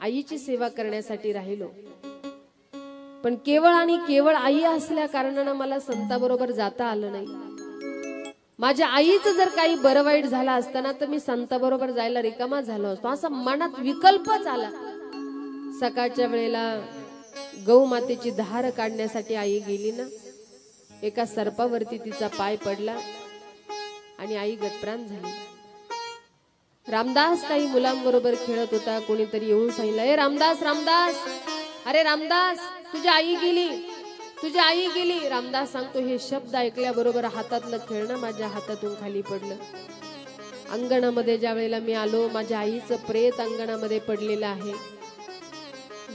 आईची सेवा करण्यासाठी राहिलो, पण केवळ आणि केवळ आई असल्या कारणानं मला संताबरोबर जाता आलं नाही। माझ्या आईचं जर काही बरं वाईट झालं असताना तर मी संताबरोबर जायला रिकामा झालो असतो, असा मनात विकल्पच आला। सकाळच्या वेळेला गौ मातेची धार काढण्यासाठी आई गेली ना, एका सर्पावरती तिचा पाय पडला आणि आई गतप्राण झाली। रामदास काही मुलांबरोबर खेळत होता, कोणीतरी येऊन सांगितलं, ए रामदास रामदास, अरे रामदास तुझी आई गेली, तुझी आई गेली। रामदास सांगतो, हे शब्द ऐकल्याबरोबर हातातलं खेळणं माझ्या हातातून खाली पडलं। अंगणामध्ये ज्या वेळेला मी आलो, माझ्या आईचं प्रेत अंगणामध्ये पडलेलं आहे।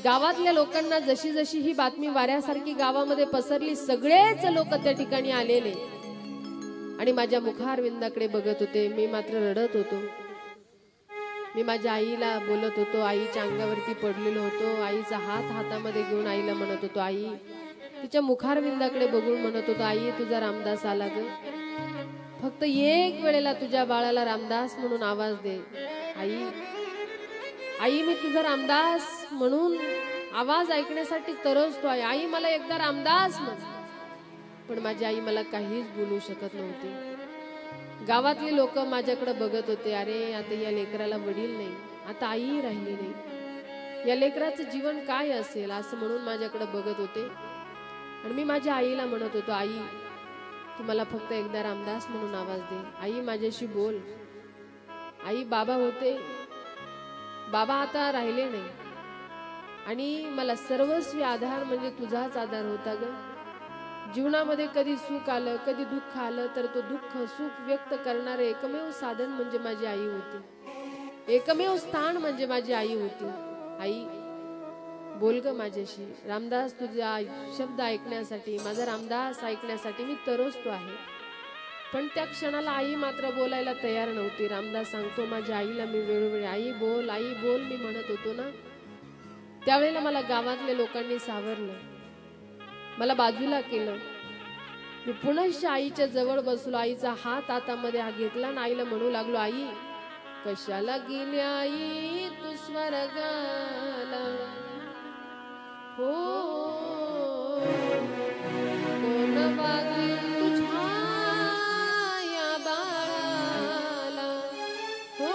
गावातल्या लोकांना जशी जशी ही बातमी वाऱ्यासारखी गावामध्ये पसरली, सगळेच लोक त्या ठिकाणी आलेले आणि माझ्या मुखारविंदाकडे बघत होते। मी मात्र रडत होतो। मी माझ्या आईला बोलत होतो, आईच्या अंगावरती पडलेलो होतो, आईचा हात हातामध्ये घेऊन आईला म्हणत होतो आई, तिच्या मुखारविंदाकडे बघून म्हणत होतो, आई तुझा रामदास आला ग, फक्त एक वेळेला तुझ्या बाळाला रामदास म्हणून आवाज दे। आई आई मी तुझा रामदास म्हणून आवाज ऐकण्यासाठी तरसतो आहे, आई मला एकदा रामदास म्हण। पण माझी आई मला काहीच बोलू शकत नव्हती। गावातले लोक माझ्याकडे बघत होते, अरे आता या लेकराला वडील नाही, आता आई राहिली नाही, या लेकराचं जीवन काय असेल असं म्हणून माझ्याकडे बघत होते। आणि मी माझ्या आईला म्हणत होतो, आई तू मला फक्त एकदा रामदास म्हणून आवाज दे, आई माझ्याशी बोल। आई बाबा होते, बाबा आता राहिले नाही आणि मला सर्वस्वी आधार म्हणजे तुझाच आधार होता ग। जीवनामध्ये कधी सुख आलं कधी दुःख आलं तर तो दुःख सुख व्यक्त करणारे एकमेव साधन म्हणजे माझी आई होती, एकमेव स्थान म्हणजे माझी आई होती। आई बोल ग माझ्याशी, रामदास तुझा शब्द ऐकण्यासाठी, माझा रामदास ऐकण्यासाठी मी तरसतो आहे। पण त्या क्षणाला आई मात्र बोलायला तयार नव्हती। रामदास सांगतो, माझ्या आईला मी वेळोवेळी आई बोल मी म्हणत होतो ना, त्यावेळेला मला गावातल्या लोकांनी सावरलं, मला बाजूला केलं। मी पुन्हा आईच्या जवळ बसलो, आईचा हात हातामध्ये घेतला आणि आईला म्हणू लागलो, आई कशाला गेली आई तू स्वर्गाला, हो कोण वागेल तुझ्या या बाळाला, हो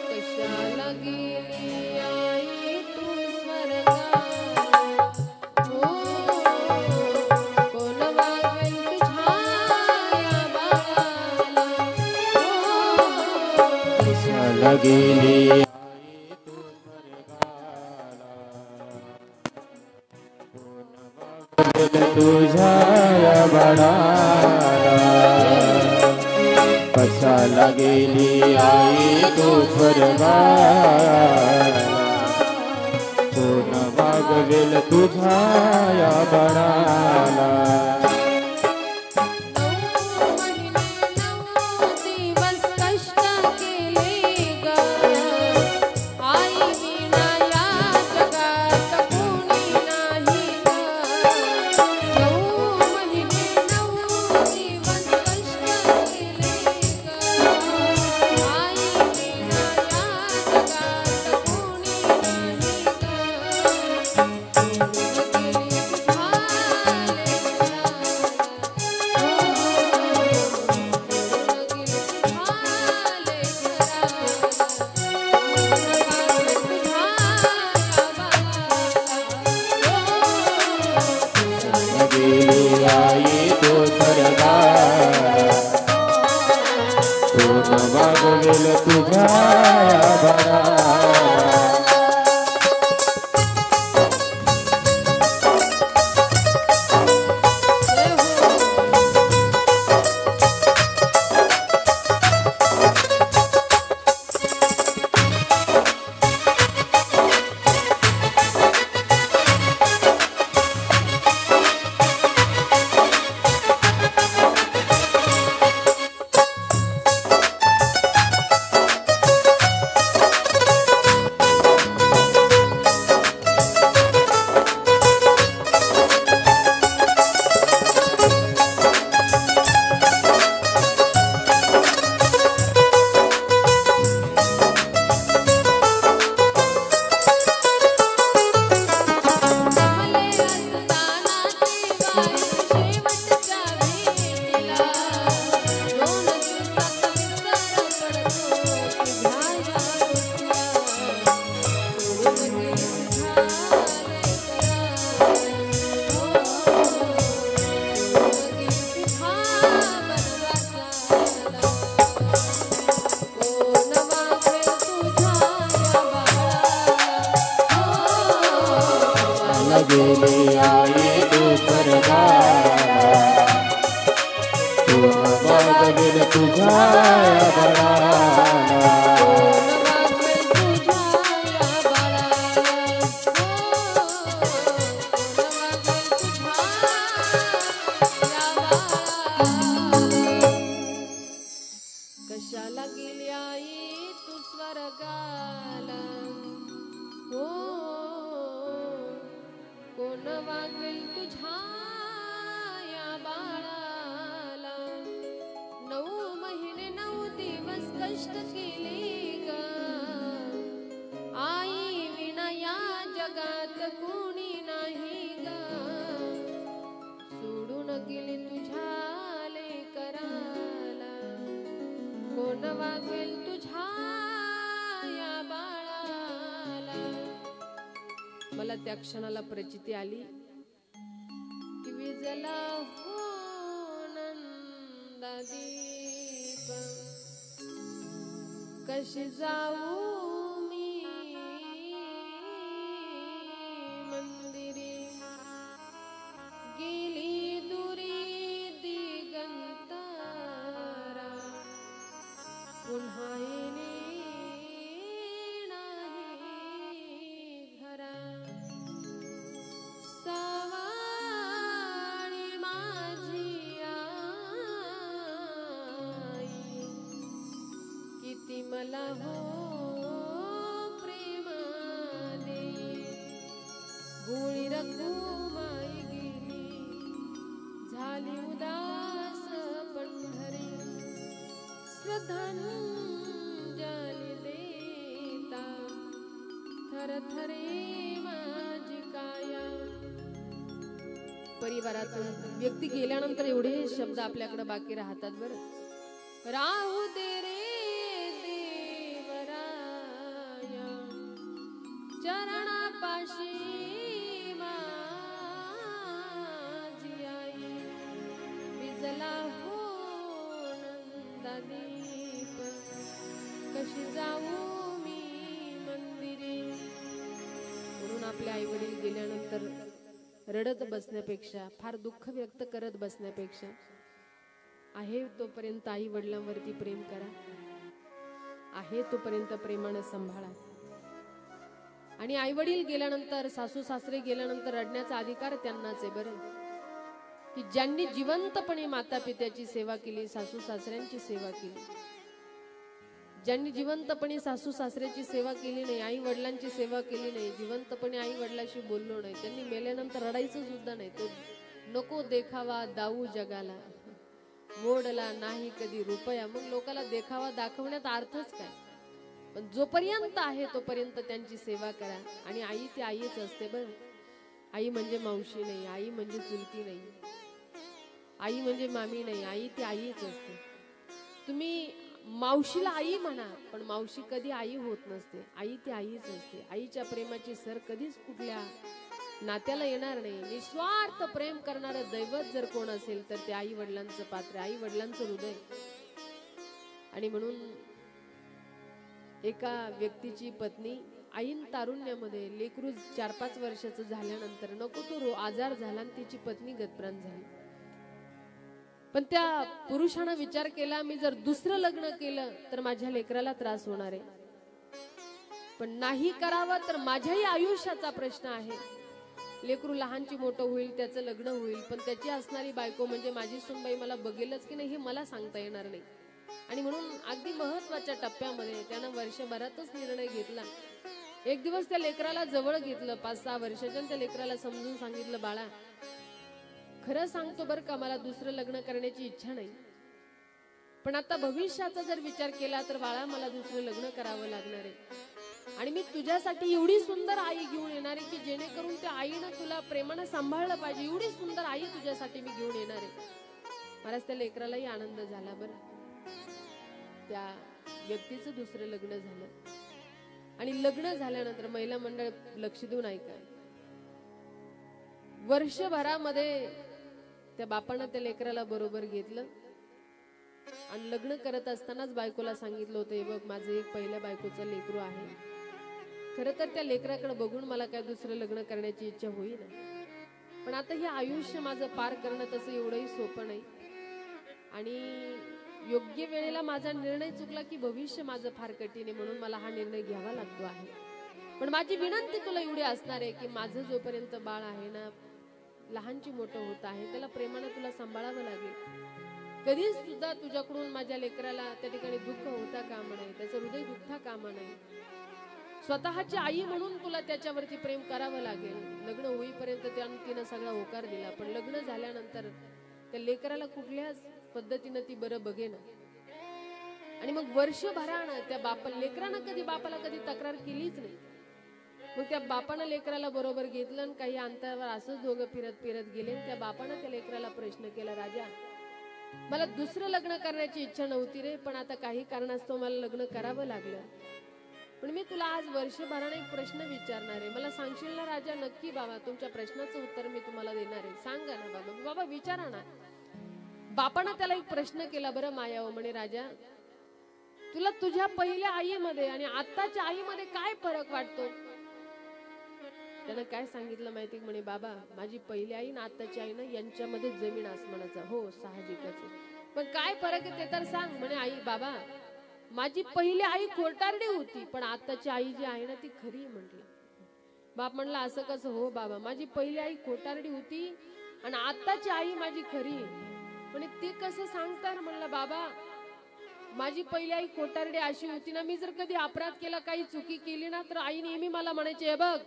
कशाला गेली आई तू स्वर्गाला, हो कोण वागेल तुझ्या या बाळाला, हो कशाला गेली तुझ्या या बाळाला, कशाला गेली आई तू स्वर्गाला, कोण वागवेल तुझ्या या बाळाला। गेली आई तू स्वर्गाला कोण वागवेल तुझ्या या बाळाला कशाला गेली आई तू स्वर्गाला हो कोण वागवेल तुझ्या या बाळाला 9 महिने 9 दिवस कष्ट केले ग आई विना या जगात कोणी नाही ग सोडून गेली तुझ्या लेकराला कोण वागवेल तुझ्या या बाळाला मला त्या क्षणाला प्रचिती आली की विजला हो नंदा दीप कशी जाऊ मी मंदिरी गेली दुरी दिगंतरा पुन्हा येणे नाही घरा सवाळी माझी आई किती मला हो प्रेम देई गोळी रखुमाई गेली झाली उदास पंढरी श्रद्धांजली देता थरथरे माझी काया परिवारातून व्यक्ती गेल्यानंतर एवढे शब्द आपल्याकडे बाकी राहतात बरं राहू दे रे देवराया चरणापाशी माझी आई विजला हो नंदा दीप कशी जाऊ मी मंदिरी म्हणून आपले आई वडील गेल्यानंतर रडत बसण्यापेक्षा फार दुःख व्यक्त करत बसण्यापेक्षा आहे तोपर्यंत आई वडिलांवरती प्रेम करा आहे तोपर्यंत प्रेमाने सांभाळा आणि आई वडील गेल्यानंतर सासू सासरे गेल्यानंतर रडण्याचा अधिकार त्यांनाच आहे बरं की ज्यांनी जिवंतपणे माता पित्याची सेवा केली सासू सासऱ्यांची सेवा केली ज्यांनी जिवंतपणे सासू सासऱ्याची सेवा केली नाही आई वडिलांची सेवा केली नाही जिवंतपणे आई वडिलांशी बोललो नाही त्यांनी मेल्यानंतर रडायचं सुद्धा नाही तो नको देखावा दाऊ जगाला मोडला नाही कधी रुपया मग लोकाला देखावा दाखवण्यात अर्थच काय पण जोपर्यंत आहे तोपर्यंत त्यांची सेवा करा आणि आई ती आईच असते बरं आई म्हणजे मावशी नाही आई म्हणजे चुलती नाही आई म्हणजे मामी नाही आई ती आईच असते तुम्ही मावशीला आई म्हणा पण मावशी कधी आई होत नसते आई ती आईच असते आईच्या प्रेमाची सर कधीच कुठल्या नात्याला येणार नाही निस्वार्थ प्रेम करणारं दैवत जर कोण असेल तर ते आई वडिलांचं पात्र आई वडिलांचं हृदय आणि म्हणून एका व्यक्तीची पत्नी आईन तारुण्यामध्ये लेकरू 4-5 वर्षाचं झाल्यानंतर नको तो आजार झाला आणि तिची पत्नी गतप्राण झाली पण त्या पुरुषानं विचार केला मी जर दुसरं लग्न केलं तर माझ्या लेकराला त्रास होणार आहे पण नाही करावं तर माझ्याही आयुष्याचा प्रश्न आहे लेकरू लहानची मोठं होईल त्याचं लग्न होईल पण त्याची असणारी बायको म्हणजे माझी सुनबाई मला बघेलच की नाही हे मला सांगता येणार नाही आणि म्हणून अगदी महत्वाच्या टप्प्यामध्ये त्यानं वर्षभरातच निर्णय घेतला एक दिवस त्या लेकराला जवळ घेतलं 5-6 वर्षाच्या त्या लेकराला समजून सांगितलं बाळा खरं सांगतो बरं का मला दुसरं लग्न करण्याची इच्छा नाही पण आता भविष्याचा जर विचार केला तर बाळा मला दुसरं लग्न करावं लागणार आहे आणि मी तुझ्यासाठी एवढी सुंदर आई घेऊन येणार आहे की जेणेकरून त्या आईनं तुला प्रेमानं सांभाळलं पाहिजे एवढी सुंदर आई तुझ्यासाठी मी घेऊन येणार आहे महाराज त्या लेकरालाही आनंद झाला बरं त्या व्यक्तीचं दुसरं लग्न झालं आणि लग्न झाल्यानंतर महिला मंडळ लक्ष देऊन ऐका वर्षभरामध्ये त्या बापानं त्या लेकराला बरोबर घेतलं आणि लग्न करत असतानाच बायकोला सांगितलं होतं बघ माझं एक पहिल्या बायकोचं लेकरू आहे खरं तर त्या लेकराकडे बघून मला काय दुसरं लग्न करण्याची इच्छा होईना, पण आता हे आयुष्य माझं पार करणं तसं एवढंही सोपं नाही. आणि योग्य वेळेला माझा निर्णय चुकला की भविष्य माझं फार कठीण आहे, म्हणून मला हा निर्णय घ्यावा लागतो आहे. पण माझी विनंती तुला एवढी असणार आहे की माझं जोपर्यंत बाळ आहे ना, लहानची मोठं होत आहे, त्याला प्रेमाने तुला सांभाळावं लागेल. कधीच सुद्धा तुझ्याकडून माझ्या लेकराला त्या ठिकाणी दुःख होता कामा नये, त्याचं हृदय दुखता कामा नये. स्वतःची आई म्हणून तुला त्याच्यावरती प्रेम करावं लागेल. लग्न होईपर्यंत तिनं सगळा होकार दिला, पण लग्न झाल्यानंतर त्या लेकराला कुठल्याच पद्धतीनं ती बरं बघेना. आणि मग वर्षभरानं त्या लेकरानं कधी बापाला कधी तक्रार केलीच नाही. मग त्या बापानं लेकराला बरोबर घेतलं आणि काही अंतरावर असंच दोघं फिरत फिरत गेले. त्या बापानं त्या लेकराला प्रश्न केला, राजा मला दुसरं लग्न करण्याची इच्छा नव्हती रे, पण आता काही कारणास्तव मला लग्न करावं लागलं. पण मी तुला आज वर्षभराने एक प्रश्न विचारणार आहे, मला सांगशील ना राजा? नक्की बाबा, तुमच्या प्रश्नाचं उत्तर मी तुम्हाला देणार आहे, सांगा ना बाबा. बाबा विचारा ना. बापानं त्याला एक प्रश्न केला, बरं मायाव म्हणे, राजा तुला तुझ्या पहिल्या आईमध्ये आणि आत्ताच्या आईमध्ये काय फरक वाटतो? त्यानं काय सांगितलं माहिती म्हणे, बाबा माझी पहिली आई ना आत्ताची आई ना यांच्यामध्ये जमीन आसमानाचा. हो साहजिकच आहे, पण काय फरक आहे ते तर सांग. म्हणे आई बाबा माझी पहिली आई खोटारडी होती, पण आत्ताची आई जी आहे ना ती खरी. म्हटलं बाप म्हणला असं कसं? हो बाबा माझी पहिली आई खोटारडी होती आणि आत्ताची आई माझी खरी. म्हणे ते कसं सांगतात? म्हणला बाबा माझी पहिली आई खोटारडी अशी होती ना, मी जर कधी अपराध केला, काही चुकी केली ना, तर आई नेहमी मला म्हणायची, हे बघ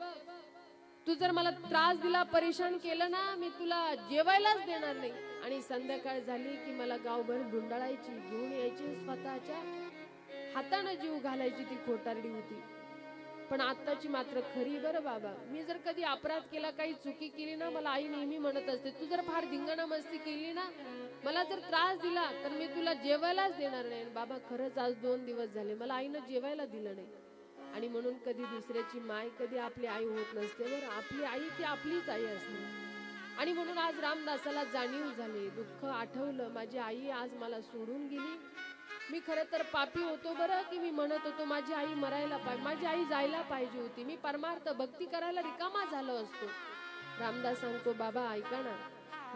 तू जर मला त्रास दिला, परेशान केलं ना, मी तुला जेवायलाच देणार नाही. आणि संध्याकाळ झाली की मला गावभर गुंडाळायची, घेऊन यायची, स्वतःच्या हाताने जीव घालायची. ती खोटारडी होती, पण आत्ताची मात्र खरी. बरं बाबा मी जर कधी अपराध केला, काही चुकी केली ना, मला आई नेहमी म्हणत असते, तू जर फार धिंगाणा मस्ती केली ना, मला जर त्रास दिला, तर मी तुला जेवायलाच देणार नाही. बाबा खरंच आज 2 दिवस झाले मला आईनं जेवायला दिलं नाही. आणि म्हणून कधी दुसऱ्याची माय कधी आपली आई होत नसते. बरं आपली आई ती आपलीच आई असते. आणि म्हणून आज रामदासाला जाणीव झाली, दुःख आठवलं, माझी आई आज मला सोडून गेली. मी खरं तर पापी होतो बरं, की मी म्हणत होतो माझी आई मरायला पाहिजे, माझी आई जायला पाहिजे होती, मी परमार्थ भक्ती करायला रिकामा झालो असतो. रामदास सांगतो, बाबा ऐका ना,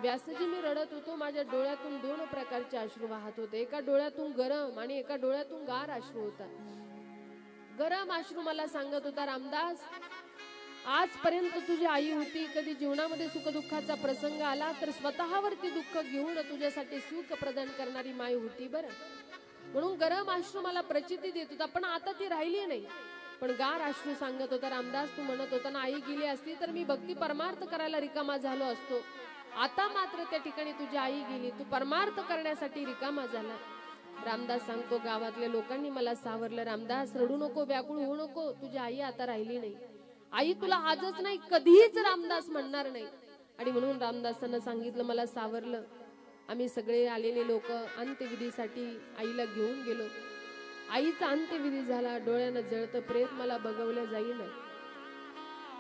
व्यासजी मी रडत होतो, माझ्या डोळ्यातून 2 प्रकारचे अश्रू वाहत होते. एका डोळ्यातून गरम आणि एका डोळ्यातून गार अश्रू होता. गरम अश्रू मला सांगत होता, रामदास आजपर्यंत तुझी आई होती, कधी जीवनामध्ये सुखदुःखाचा प्रसंग आला तर स्वतःवरती दुःख घेऊन तुझ्यासाठी सुख प्रदान करणारी माय होती. बरं म्हणून गरम अश्रू मला प्रचिती देत होता, पण आता ती राहिली नाही. पण गार अश्रू सांगत होता, रामदास तू म्हणत होता ना, आई गेली असती तर मी भक्ती परमार्थ करायला रिकामा झालो असतो. आता मात्र त्या ठिकाणी तुझी आई गेली, तू परमार्थ करण्यासाठी रिकामा झाला. रामदास सांगतो, गावातल्या लोकांनी मला सावरलं, रामदास रडू नको, व्याकुळ होऊ नको, तुझी आई आता राहिली नाही. आई तुला आजच नाही कधीच रामदास म्हणणार नाही. आणि म्हणून रामदासांना सांगितलं, मला सावरलं. आम्ही सगळे आलेले लोक अंत्यविधीसाठी आईला घेऊन गेलो. आईचा अंत्यविधी झाला, डोळ्यानं जळतं प्रेत मला बघवल्या जाईना.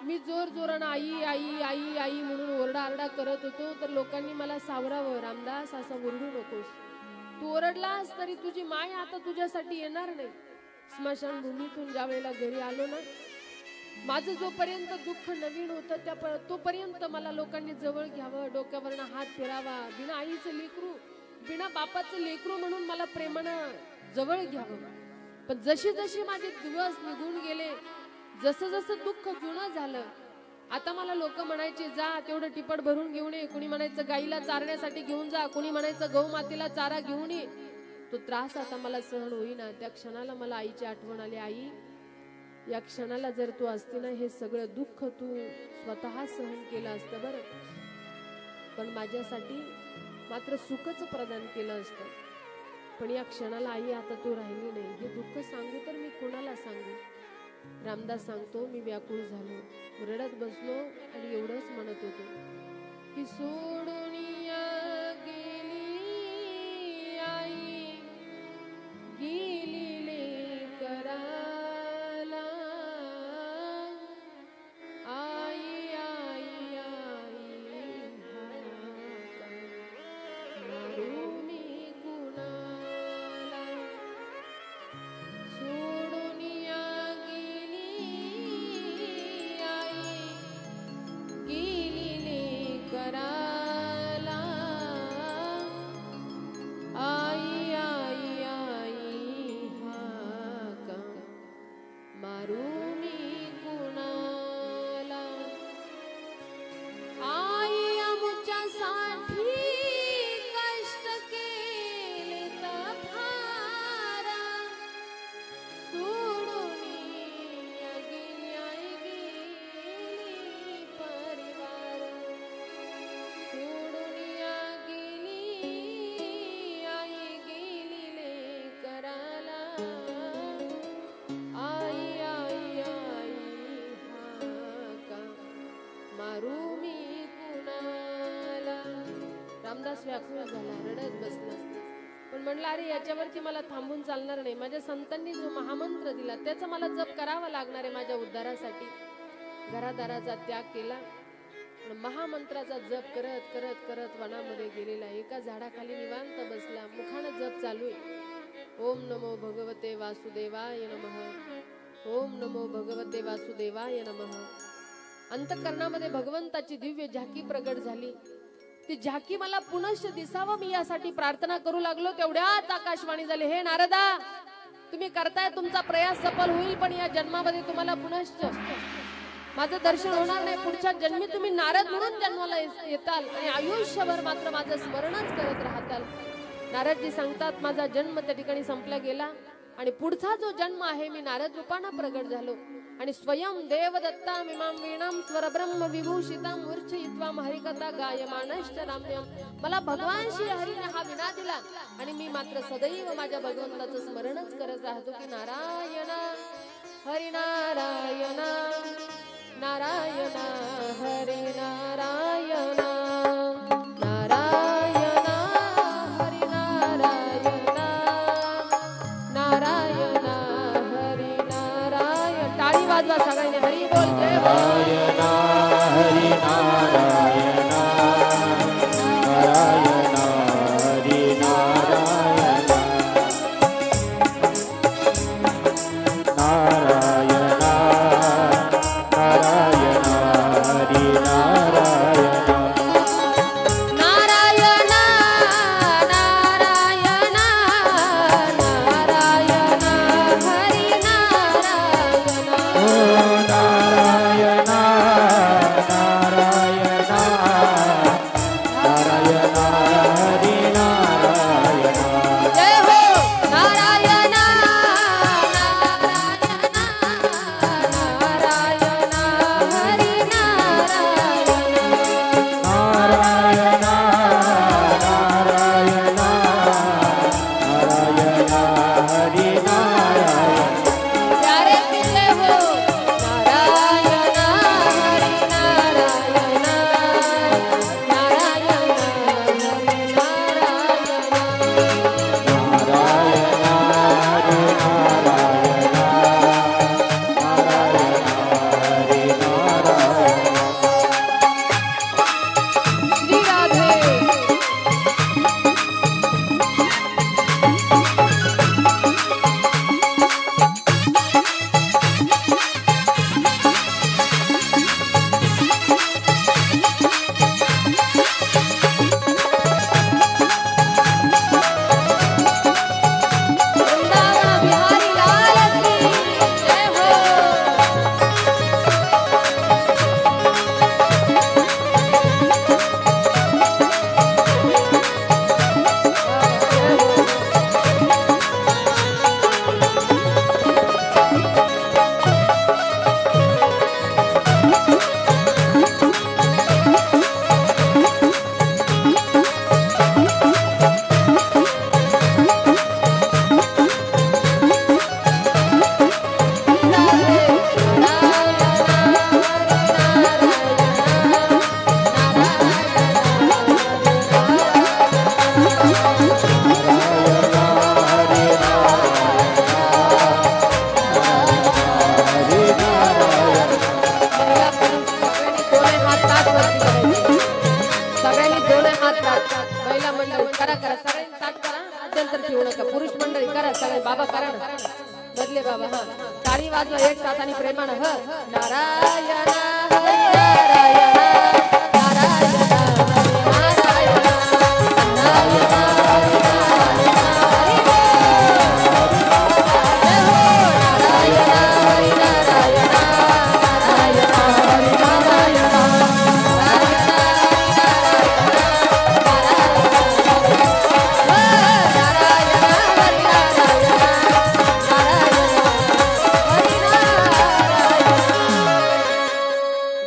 मी जोर जोरानं आई आई आई आई म्हणून ओरडाआरडा करत होतो, तर लोकांनी मला सावरावं, रामदास असं ओरडू नकोस, तू ओरडलास तरी तुझी माय आता तुझ्यासाठी येणार नाही. स्मशानभूमीतून ज्या वेळेला घरी आलो ना, माझं जोपर्यंत दुःख नवीन होतं तोपर्यंत मला लोकांनी जवळ घ्यावं, डोक्यावरनं हात फिरावा, बिना आईचं लेकरू, बिना बापाचं लेकरू म्हणून मला प्रेमानं जवळ घ्यावं. पण जशी जशी माझे दिवस निघून गेले, जसं जसं दुःख जुनं झालं, आता मला लोक म्हणायचे, जा तेवढं टिपट भरून घेऊन ये, कुणी म्हणायचं गाईला चारण्यासाठी घेऊन जा, कुणी म्हणायचं गौ मातेला चारा घेऊन ये. तो त्रास आता मला सहन होईना. त्या क्षणाला मला आईची आठवण आली, आई या क्षणाला जर तू असती ना, हे सगळं दुःख तू स्वतः सहन केलं असतं बरं, पण माझ्यासाठी मात्र सुखच प्रदान केलं असतं. पण या क्षणाला आई आता तू राहिली नाही, हे दुःख सांगू तर मी कोणाला सांगू? रामदास सांगतो, मी व्याकुळ झालो, रडत बसलो आणि एवढंच म्हणत होतो की सोडून गेली आई, गेली लेकराला, आई आई आई मारू मी कुणाला, सोडून गेली रामदास व्याकुळ झाला, रडत बसला. पण म्हणलं अरे याच्यावरती मला थांबून चालणार नाही. माझ्या संतांनी जो महामंत्र दिला त्याचा मला जप करावा लागणार आहे माझ्या उद्धारासाठी. घरादाराचा त्याग केला, महामंत्राचा जप करत करत करत वनामध्ये गेलेला. एका झाडाखाली निवांत बसला, मुखानं जप चालू आहे. ओम नमो भगवते वासुदेवाय नमः, ओम नमो भगवते वासुदेवाय नमः. अंतःकरणामध्ये भगवंताची दिव्य झाकी प्रगट झाली. ती झाकी मला पुनश्च दिसावं मी यासाठी प्रार्थना करू लागलो. तेवढ्याच आकाशवाणी झाली, हे नारदा तुम्ही करताय तुमचा प्रयास सफल होईल, पण या जन्मामध्ये तुम्हाला पुनश्च माझं दर्शन होणार नाही. पुढच्या जन्मी तुम्ही नारद म्हणून जन्माला येताल आणि आयुष्यभर मात्र माझं स्मरणच करत राहताल. नारदजी सांगतात माझा जन्म त्या ठिकाणी संपला गेला आणि पुढचा जो जन्म आहे मी नारद रूपानं प्रगट झालो आणि स्वयं देवदत्ता मिमां वीणां स्वरब्रह्म विभूषितां मूर्छयित्वा हरिकथा गायमानश्च राम्यं. मला भगवान श्री हरीने हा विणा दिला आणि मी मात्र सदैव माझ्या भगवंताचं स्मरणच करत राहतो की नारायण हरी नारायण नारायण हरी नारायण नारायण हरी नारायण नारायण हरी नारायण. टाळी वाजवा सगळ्यांनी, हरी बोल जय नारायण हरी नारायण नारायण हरी नारायण नारायण नारायण हरी नारायण नारायण नारायण नारायण हरी नारायण. ओ नारायण नारायण नारायण हरी नारायण जय हो नारायण नारायण हरी नारायण. नारायण नारायण नारायण हरी नारायण प्यारे पिल्ले हो नारायण हरी नारायण नारायण हरी नारायण. नारायण हरी नारायण नारायण हरी नारायण श्री राधे. वृंदावन बिहारी लाल की जय हो. सगळ्यांनी दोन्ही हात ताट. महिला मंडळी करा करा सगळ्यांनी ताट करा, अत्यंतर ठेवू नका. पुरुष मंडळी करा, सगळे बाबा करा ना, बदले बाबा. हा टाळी वाजवा एक साथ आणि प्रेमानं. ह नारायण हरी नारायण नारायण हरी नारायण नारायण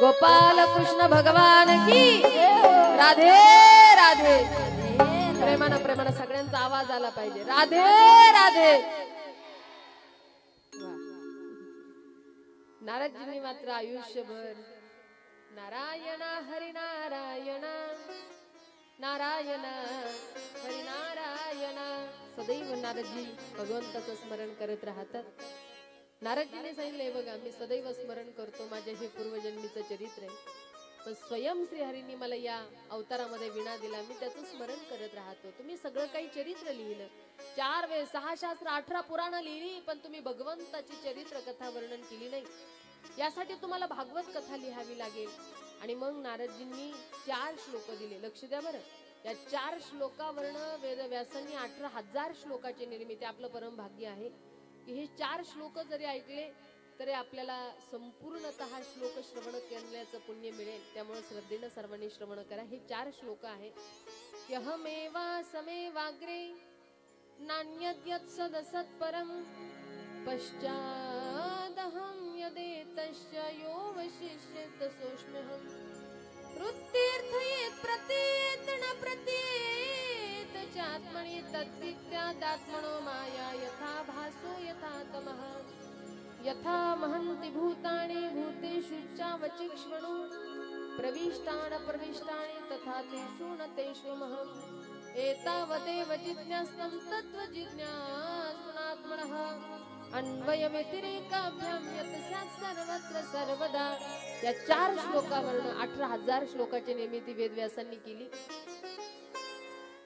गोपाल कृष्ण भगवान की राधे राधे. प्रेमानं प्रेमानं सगळ्यांचा आवाज आला पाहिजे. राधे राधे. नारदजींनी मात्र आयुष्यभर नारायण हरी नारायण नारायण हरिनारायण. सदैव नारदजी भगवंताचं स्मरण करत राहतात. नारदजीने सांगितलंय बघा, मी सदैव स्मरण करतो, माझ्या हे पूर्वजन्मीचं चरित्र आहे. पण स्वयं श्रीहरींनी मला या अवतारामध्ये विणा दिला, मी त्याचं स्मरण करत राहतो. तुम्ही सगळं काही चरित्र लिहिलं, 4 वेद 6 शास्त्र 18 पुराणं लिहिली, पण तुम्ही भगवंताची चरित्र कथा वर्णन केली नाही. यासाठी तुम्हाला भागवत कथा लिहावी लागेल. आणि मग नारदजींनी 4 श्लोक दिले. लक्ष द्या बरं, या 4 श्लोकावरनं वेदव्यासांनी 18,000 श्लोकाची निर्मिती. आपलं परम भाग्य आहे की हे 4 श्लोक जरी ऐकले तरी आपल्याला संपूर्णतः श्लोक श्रवण करण्याचं पुण्य मिळेल. त्यामुळे श्रद्धेनं सर्वांनी श्रवण करा. हे 4 श्लोक आहे. यहमेवा समेवाग्रे नान्यद्यत् सदसत्परं पश्चादहं यदेतस्य यो वशिष्येत सोऽस्म्यहम्. वृत्तीर्थयेत् प्रतीयेत् न प्रतीयेत् चात्मनि तद्विद्यादात्मनो माया यथा भासो यथा तमः. यथा महन्ति भूतानि भूतेषु चावचिक्ष्वणु प्रविष्टान् प्रविष्टानि तथा तेषु न तेष्वमहम्. एतावदेव जिज्ञास्तं तत्त्वजिज्ञासुनात्मनः अन्वयव्यतिरेकाभ्यां यत् स्यात् सर्वत्र सर्वदा. या 4 श्लोकावरनं 18,000 श्लोकाची निर्मिती वेदव्यासांनी केली.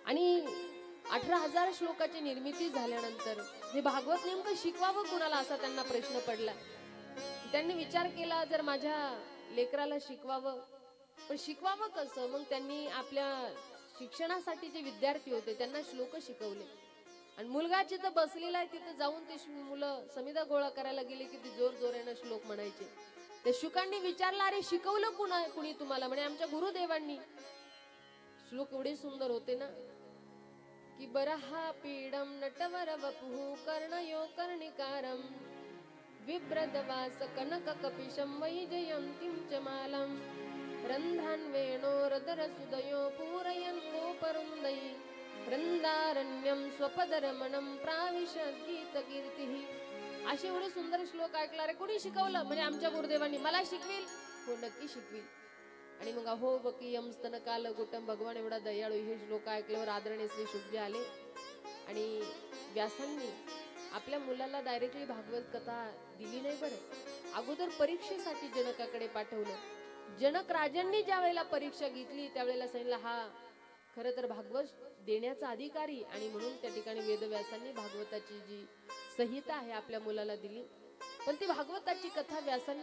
आणि 18,000 श्लोकाची निर्मिती झाल्यानंतर हे भागवत नेमकं शिकवावं कुणाला, असा त्यांना प्रश्न पडला. त्यांनी विचार केला, जर माझ्या लेकराला शिकवावं, पण शिकवावं कसं? मग त्यांनी आपल्या शिक्षणासाठी जे विद्यार्थी होते त्यांना श्लोक शिकवले. आणि मुलगा जिथं बसलेला आहे तिथं जाऊन ते मुलं समिधा गोळा करायला गेले की ते जोर जोरानं श्लोक म्हणायचे. त्या शुकांनी विचारलं, अरे शिकवलं कुणी तुम्हाला? म्हणे आमच्या गुरुदेवांनी. श्लोक एवढे सुंदर होते ना की बरहा पीडम नटवर वपुः कर्णयो कर्णिकारम विभ्रदवास कनक कपिशं वैजयन्तीं च मालम रंध्रान् वेणोरदर सुदयो पूरयन् गोपरुन्दै वृंदारण्यं स्वपदरमणं प्राविशत् गीतकीर्तिः. असे एवढे सुंदर श्लोक ऐकला. रे कोणी शिकवलं? म्हणजे आमच्या गुरुदेवांनी. मला शिकविल? हो नक्की शिकविल. आणि मग अहो बकीयम स्तनकाल गुटम, भगवान एवढा दयाळू. हे श्लोक ऐकल्यावर आदरणीय श्री शुकजी आले आणि व्यासांनी आपल्या मुलाला डायरेक्टली भागवत कथा दिली नाही बरं. अगोदर परीक्षेसाठी जनकाकडे पाठवलं. जनक राजांनी ज्या वेळेला परीक्षा घेतली त्यावेळेला सांगितलं, हा खरं तर भागवत देण्याचा अधिकारी. आणि म्हणून त्या ठिकाणी वेदव्यासांनी भागवताची जी संहिता आहे आपल्या मुलाला दिली. पण ती भागवताची कथा व्यासांनी